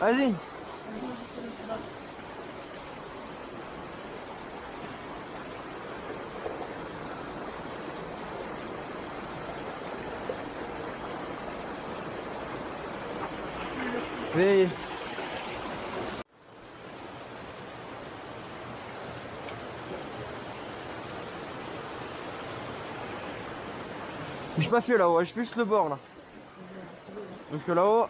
Vas-y. Oui. J'ai pas fait là-haut, je fais juste le bord là. Donc là-haut.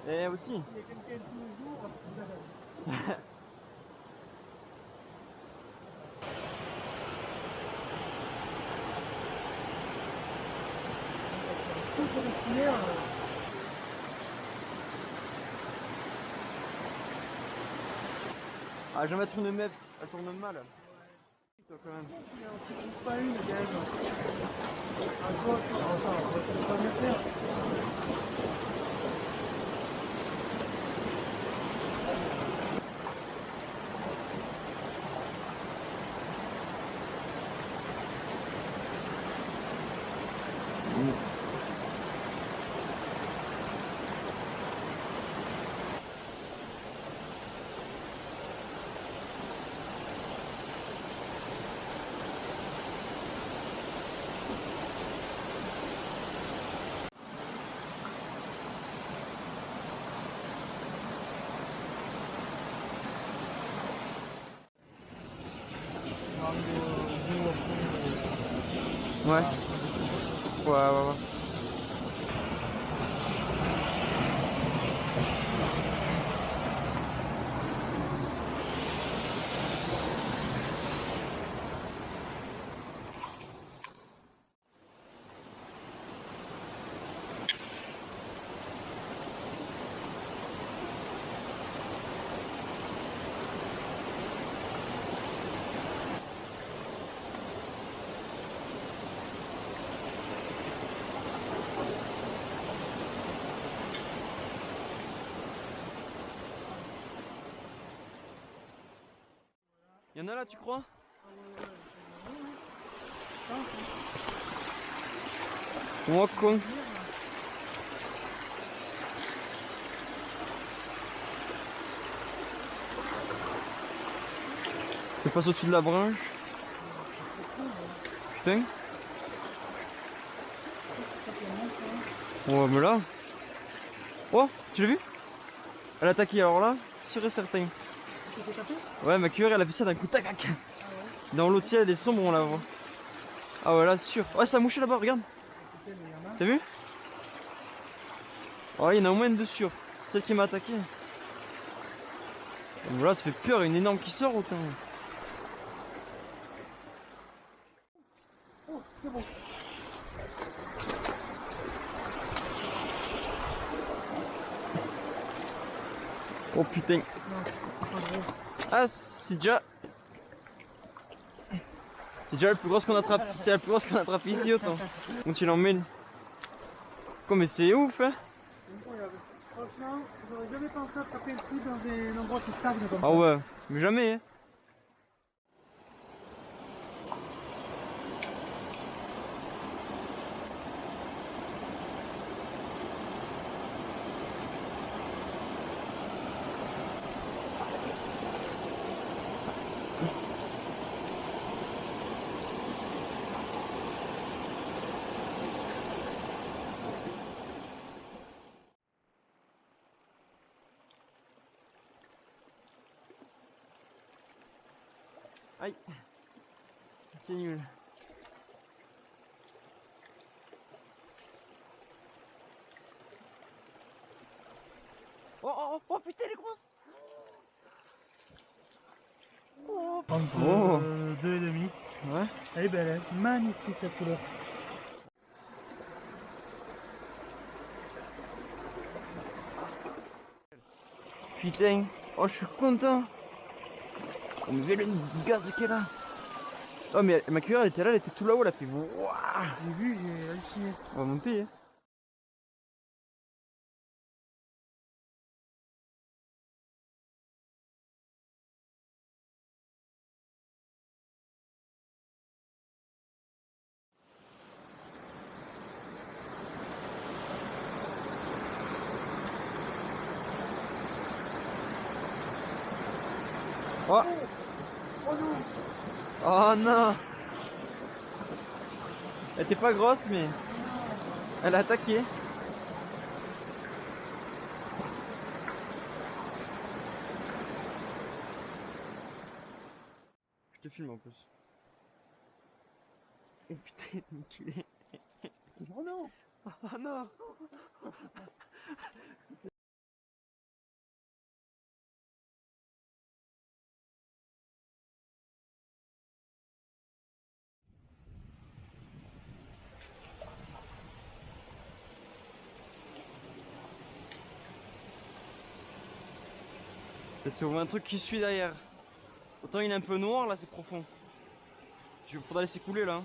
Et aussi. Il y a quelqu'un tous les jours. Ah, je vais mettre une MEPS, elle tourne mal. Toi quand même. Il en trouve pas une, Gaël. À gauche, attends, on va pas mieux faire. Ouais. Ouais, ouais, ouais. Y'en a là, tu crois? Moi, con. Je passe au-dessus de la branche. Putain. Ouais, mais là. Oh, tu l'as vu? Elle a attaqué, alors là, sûr et certain. Ouais, ma cuillère, elle a fait ça d'un coup, tac, tac. Dans l'autre ciel, elle est sombre, on la voit. Ah ouais, là, sûr. Ouais, ça a mouché là-bas, regarde. T'as vu? Ouais, il y en a au moins deux sûrs. Celle qui m'a attaqué. Voilà, ça fait peur, une énorme qui sort autant. Oh putain. Ah, c'est déjà la plus grosse qu'on attrape. C'est la plus grosse qu'on attrape ici autant. Donc tu l'emmènes. Quoi, mais c'est ouf, hein? Incroyable. Franchement, j'aurais jamais pensé attraper un truc dans un endroit qui stagne comme Ah ça. ouais, mais jamais, hein? Aïe, c'est nul. Oh, oh, oh, oh putain, elle est grosse! Oh, oh. 32 et demi. Ouais. Elle est belle, hein. Magnifique la couleur. Putain, oh, je suis content. Oh, mais le gaz qu'elle a. Oh, mais ma cuillère, elle était là, elle était tout là-haut, elle a fait wouah. J'ai vu, j'ai halluciné. On va monter, hein. Oh, Oh non. oh non. Elle était pas grosse, mais elle a attaqué. Je te filme en plus. Oh putain, enculé. Oh non. Oh non. C'est un truc qui suit derrière. Autant il est un peu noir là, c'est profond. Il faudra laisser couler là.